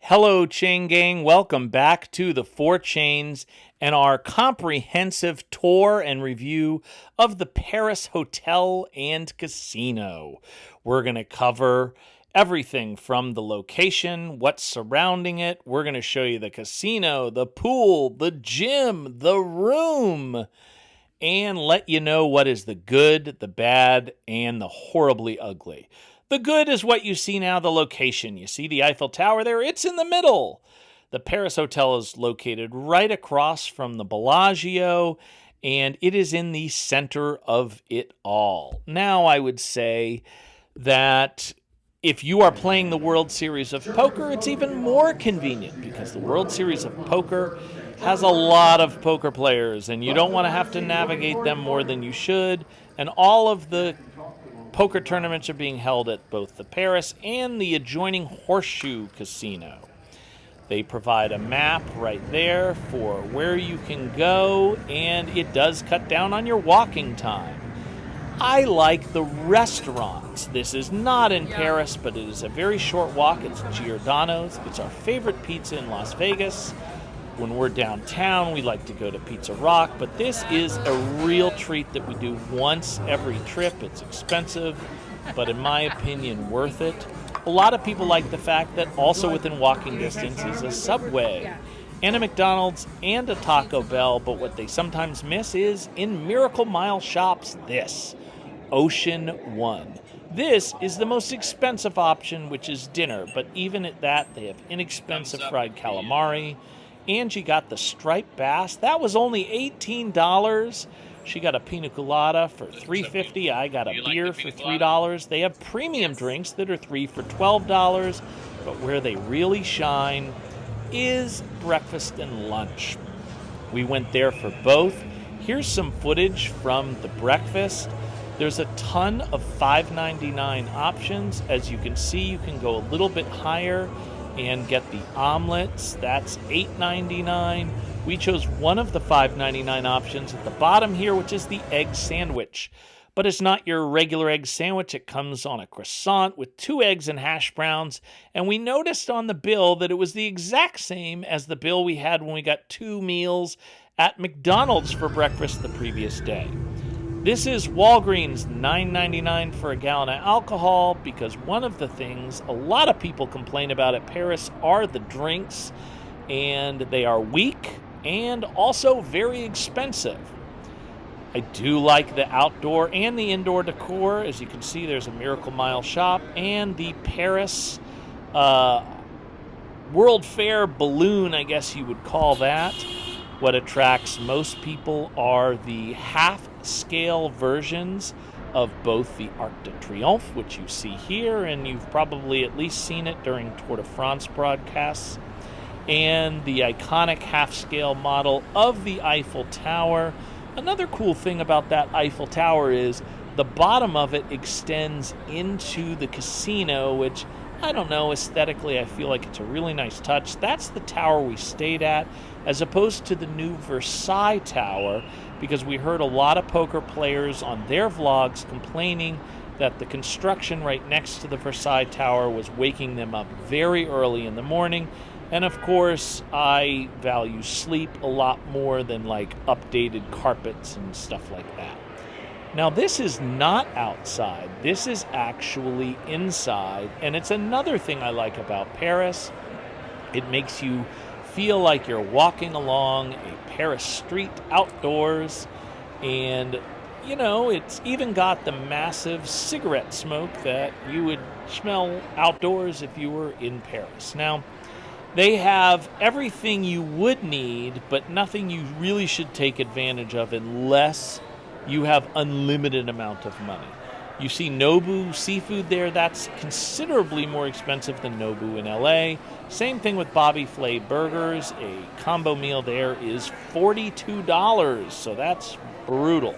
Hello, Chain Gang. Welcome back to the Four Chains and our comprehensive tour and review of the Paris Hotel and Casino. We're going to cover everything from the location, what's surrounding it. We're going to show you the casino, the pool, the gym, the room, and let you know what is the good, the bad, and the horribly ugly. The good is what you see now, the location. You see the Eiffel Tower there? It's in the middle. The Paris Hotel is located right across from the Bellagio, and it is in the center of it all. Now, I would say that if you are playing the World Series of Poker, it's even more convenient because the World Series of Poker has a lot of poker players, and you don't want to have to navigate them more than you should. And all of the poker tournaments are being held at both the Paris and the adjoining Horseshoe Casino. They provide a map right there for where you can go, and it does cut down on your walking time. I like the restaurants. This is not in Paris, but it is a very short walk. It's Giordano's. It's our favorite pizza in Las Vegas. When we're downtown, we like to go to Pizza Rock, but this is a real treat that we do once every trip. It's expensive, but in my opinion, worth it. A lot of people like the fact that also within walking distance is a Subway and a McDonald's and a Taco Bell, but what they sometimes miss is in Miracle Mile shops this, Ocean One. This is the most expensive option, which is dinner, but even at that, they have inexpensive fried calamari. Angie got the striped bass. That was only $18. She got a pina colada for $3.50. I got a beer for $3. They have premium drinks that are $3 for $12. But where they really shine is breakfast and lunch. We went there for both. Here's some footage from the breakfast. There's a ton of $5.99 options. As you can see, you can go a little bit higher and get the omelets. That's $8.99. We chose one of the $5.99 options at the bottom here, which is the egg sandwich. But it's not your regular egg sandwich. It comes on a croissant with 2 eggs and hash browns. And we noticed on the bill that it was the exact same as the bill we had when we got 2 meals at McDonald's for breakfast the previous day. This is Walgreens, $9.99 for a gallon of alcohol, because one of the things a lot of people complain about at Paris are the drinks, and they are weak and also very expensive. I do like the outdoor and the indoor decor. As you can see, there's a Miracle Mile shop and the Paris World Fair balloon, I guess you would call that. What attracts most people are the half-scale versions of both the Arc de Triomphe, which you see here, and you've probably at least seen it during Tour de France broadcasts, and the iconic half-scale model of the Eiffel Tower. Another cool thing about that Eiffel Tower is the bottom of it extends into the casino, which, I don't know, aesthetically I feel like it's a really nice touch. That's the tower we stayed at, as opposed to the new Versailles Tower, because we heard a lot of poker players on their vlogs complaining that the construction right next to the Versailles Tower was waking them up very early in the morning. And of course, I value sleep a lot more than like updated carpets and stuff like that. Now, this is not outside. This is actually inside, and it's another thing I like about Paris. It makes you feel like you're walking along a Paris street outdoors, and, you know, it's even got the massive cigarette smoke that you would smell outdoors if you were in Paris. Now, they have everything you would need, but nothing you really should take advantage of unless you have unlimited amount of money. You see Nobu seafood there. That's considerably more expensive than Nobu in LA. Same thing with Bobby Flay Burgers. A combo meal there is $42, so that's brutal.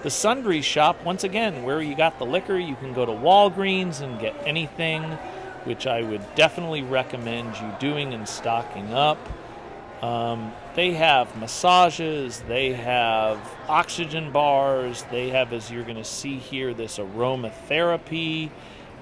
The sundry shop, once again, where you got the liquor, you can go to Walgreens and get anything, which I would definitely recommend you doing and stocking up. They have massages, they have oxygen bars, they have, as you're going to see here, this aromatherapy,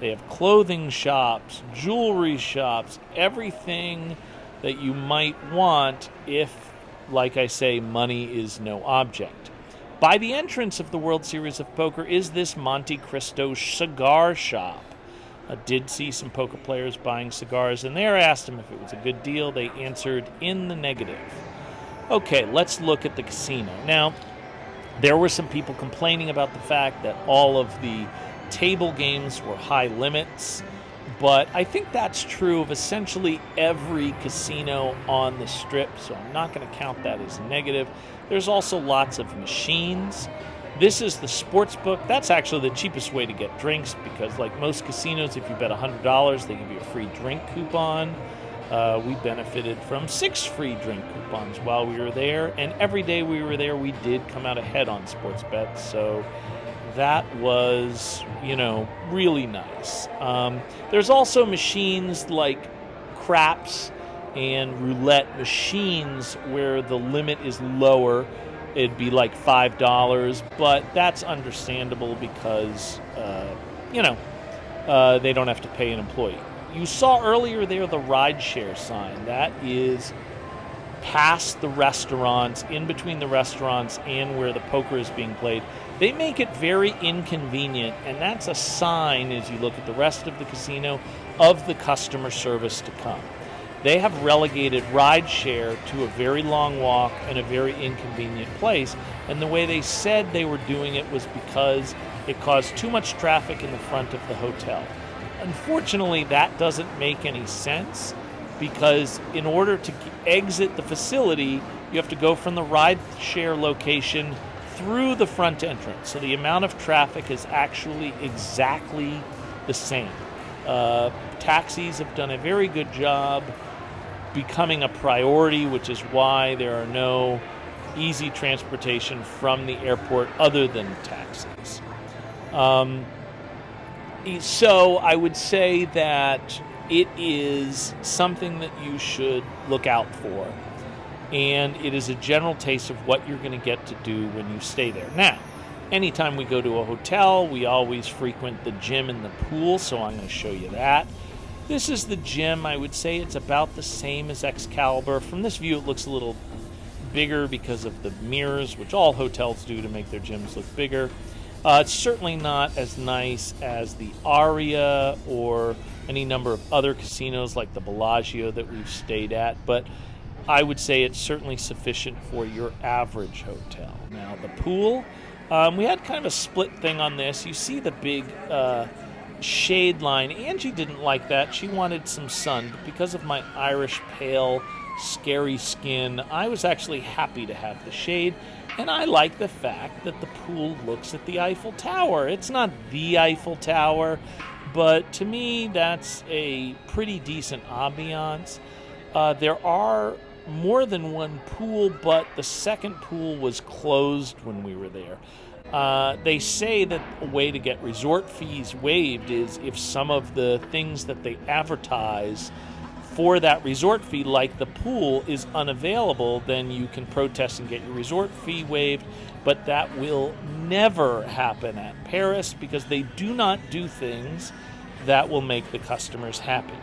They have clothing shops, jewelry shops, everything that you might want if, like I say, money is no object. By the entrance of the World Series of Poker is this Monte Cristo cigar shop. I did see some poker players buying cigars in there. I asked them if it was a good deal. They answered in the negative. Okay, let's look at the casino. Now, there were some people complaining about the fact that all of the table games were high limits, but I think that's true of essentially every casino on the Strip, so I'm not going to count that as negative. There's also lots of machines. This is the sports book. That's actually the cheapest way to get drinks because, like most casinos, if you bet $100, they give you a free drink coupon. We benefited from 6 free drink coupons while we were there, and every day we were there, we did come out ahead on sports bets, so that was, really nice. There's also machines like craps and roulette machines where the limit is lower. It'd be like $5, but that's understandable because, they don't have to pay an employee. You saw earlier there the rideshare sign. That is past the restaurants, in between the restaurants and where the poker is being played. They make it very inconvenient, and that's a sign, as you look at the rest of the casino, of the customer service to come. They have relegated rideshare to a very long walk and a very inconvenient place, and the way they said they were doing it was because it caused too much traffic in the front of the hotel. Unfortunately, that doesn't make any sense because in order to exit the facility, you have to go from the rideshare location through the front entrance. So the amount of traffic is actually exactly the same. Taxis have done a very good job becoming a priority, which is why there are no easy transportation from the airport other than taxis. So I would say that it is something that you should look out for, and it is a general taste of what you're going to get to do when you stay there. Now, anytime we go to a hotel, we always frequent the gym and the pool, so I'm going to show you that. This is the gym. I would say it's about the same as Excalibur. From this view, it looks a little bigger because of the mirrors, which all hotels do to make their gyms look bigger. It's certainly not as nice as the Aria or any number of other casinos like the Bellagio that we've stayed at, but I would say it's certainly sufficient for your average hotel. Now, the pool, we had kind of a split thing on this. You see the big shade line. Angie didn't like that. She wanted some sun, but because of my Irish pale, scary skin, I was actually happy to have the shade. And I like the fact that the pool looks at the Eiffel Tower. It's not the Eiffel Tower, but to me, that's a pretty decent ambiance. There are more than one pool, but the second pool was closed when we were there. They say that a way to get resort fees waived is if some of the things that they advertise for that resort fee, like the pool, is unavailable, then you can protest and get your resort fee waived. But that will never happen at Paris because they do not do things that will make the customers happy.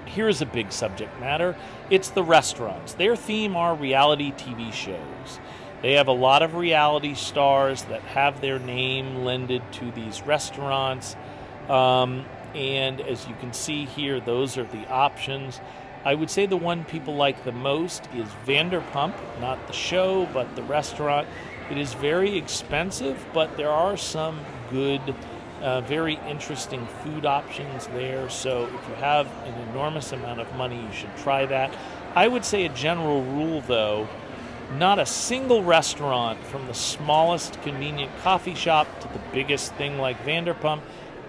Here's a big subject matter. It's the restaurants. Their theme are reality TV shows. They have a lot of reality stars that have their name lended to these restaurants. And as you can see here, those are the options. I would say the one people like the most is Vanderpump, not the show, but the restaurant. It is very expensive, but there are some good, very interesting food options there. So if you have an enormous amount of money, you should try that. I would say a general rule, though, not a single restaurant, from the smallest convenient coffee shop to the biggest thing like Vanderpump,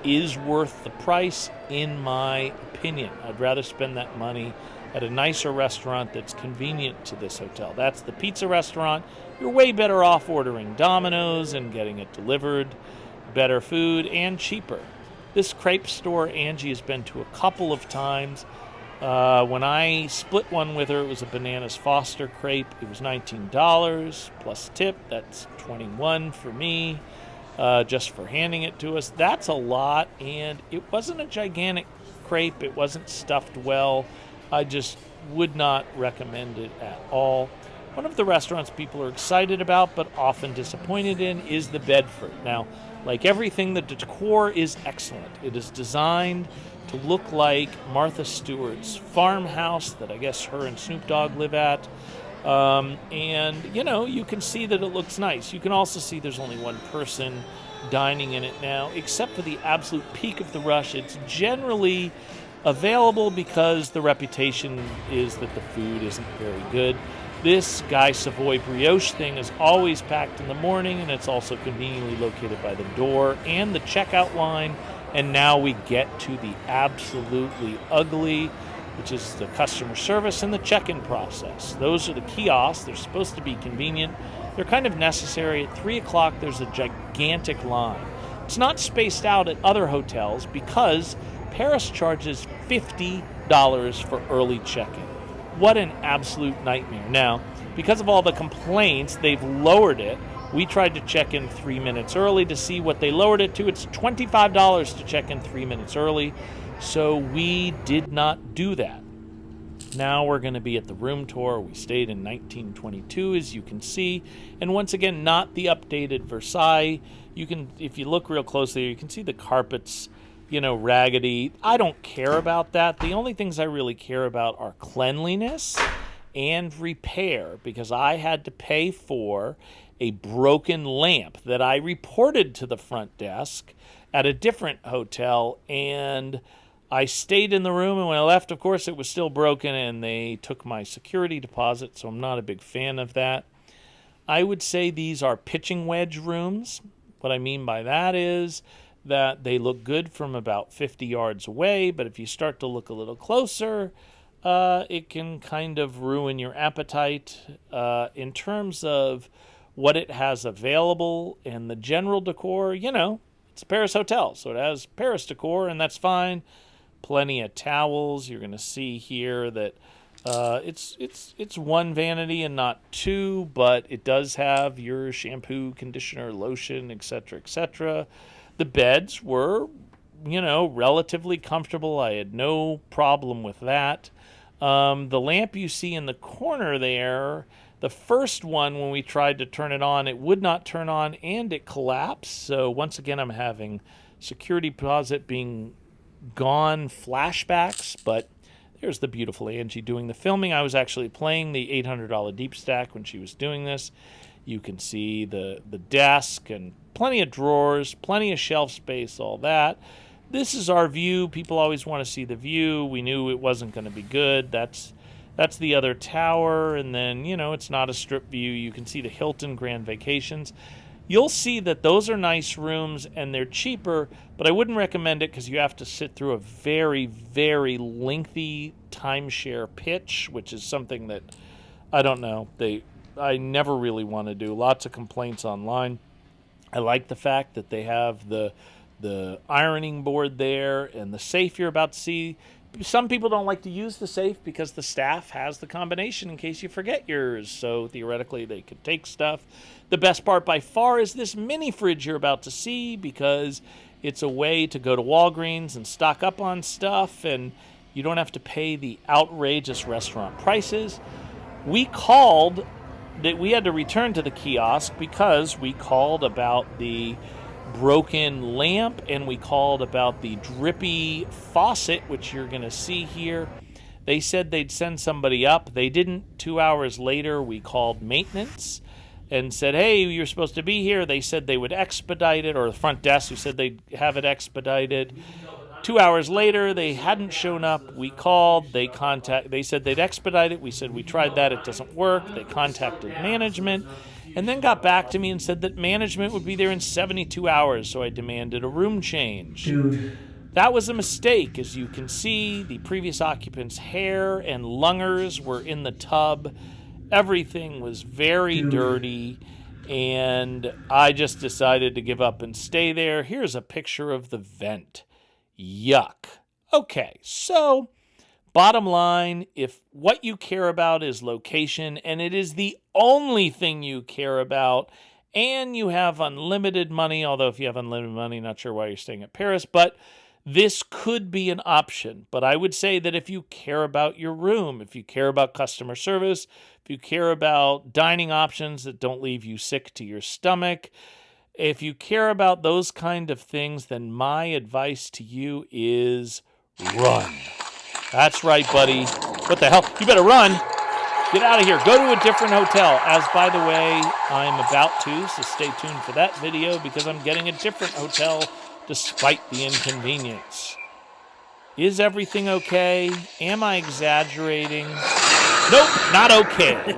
is worth the price, in my opinion. I'd rather spend that money at a nicer restaurant that's convenient to this hotel. That's the pizza restaurant. You're way better off ordering Domino's and getting it delivered. Better food and cheaper. This crepe store, Angie has been to a couple of times. When I split one with her, it was a Bananas Foster crepe. It was $19 plus tip. That's $21 for me. just for handing it to us. That's a lot, and it wasn't a gigantic crepe. It wasn't stuffed well. I just would not recommend it at all. One of the restaurants people are excited about but often disappointed in is the Bedford. Now, like everything, the decor is excellent. It is designed to look like Martha Stewart's farmhouse that I guess her and Snoop Dogg live at. And, you can see that it looks nice. You can also see there's only one person dining in it now, except for the absolute peak of the rush. It's generally available because the reputation is that the food isn't very good. This Guy Savoy brioche thing is always packed in the morning, and it's also conveniently located by the door and the checkout line. And now we get to the absolutely ugly, which is the customer service and the check-in process. Those are the kiosks. They're supposed to be convenient. They're kind of necessary. At 3 o'clock, there's a gigantic line. It's not spaced out at other hotels because Paris charges $50 for early check-in. What an absolute nightmare. Now, because of all the complaints, they've lowered it. We tried to check in 3 minutes early to see what they lowered it to. It's $25 to check in 3 minutes early. So we did not do that. Now we're going to be at the room tour. We stayed in 1922, as you can see. And once again, not the updated Versailles. You can, if you look real closely, you can see the carpets, raggedy. I don't care about that. The only things I really care about are cleanliness and repair, because I had to pay for a broken lamp that I reported to the front desk at a different hotel, and I stayed in the room, and when I left, of course, it was still broken, and they took my security deposit, so I'm not a big fan of that. I would say these are pitching wedge rooms. What I mean by that is that they look good from about 50 yards away, but if you start to look a little closer, it can kind of ruin your appetite. In terms of what it has available and the general decor, it's a Paris hotel, so it has Paris decor, and that's fine. Plenty of towels. You're going to see here that it's one vanity and not two, but it does have your shampoo, conditioner, lotion, etc., etc. The beds were, relatively comfortable. I had no problem with that. The lamp you see in the corner there, the first one, when we tried to turn it on, it would not turn on and it collapsed. So once again, I'm having security deposit being gone flashbacks, but there's the beautiful Angie doing the filming. I was actually playing the $800 deep stack when she was doing this. You can see the desk and plenty of drawers, plenty of shelf space, all that. This is our view. People always want to see the view. We knew it wasn't going to be good. That's the other tower, and then, it's not a strip view. You can see the Hilton Grand Vacations. You'll see that those are nice rooms, and they're cheaper, but I wouldn't recommend it because you have to sit through a very, very lengthy timeshare pitch, which is something that, I don't know, I never really want to do. Lots of complaints online. I like the fact that they have the ironing board there and the safe you're about to see. Some people don't like to use the safe because the staff has the combination in case you forget yours. So theoretically, they could take stuff. The best part by far is this mini fridge you're about to see, because it's a way to go to Walgreens and stock up on stuff, and you don't have to pay the outrageous restaurant prices. We called that we had to return to the kiosk because we called about the broken lamp, and we called about the drippy faucet, which you're going to see here. They said they'd send somebody up. They didn't. 2 hours later, we called maintenance and said, hey, you're supposed to be here. They said they would expedite it, or the front desk who said they'd have it expedited. 2 hours later, they hadn't shown up. We called. They said they'd expedite it. We said we tried that. It doesn't work. They contacted management and then got back to me and said that management would be there in 72 hours, so I demanded a room change. Dude. That was a mistake. As you can see, the previous occupant's hair and lungers were in the tub. Everything was very dirty, and I just decided to give up and stay there. Here's a picture of the vent. Yuck. Okay, so bottom line, if what you care about is location, and it is the only thing you care about, and you have unlimited money, although if you have unlimited money, not sure why you're staying at Paris, but this could be an option. But I would say that if you care about your room, if you care about customer service, if you care about dining options that don't leave you sick to your stomach, if you care about those kind of things, then my advice to you is run. That's right, buddy. What the hell? You better run. Get out of here. Go to a different hotel. As, by the way, I'm about to, so stay tuned for that video because I'm getting a different hotel despite the inconvenience. Is everything okay? Am I exaggerating? Nope, not okay.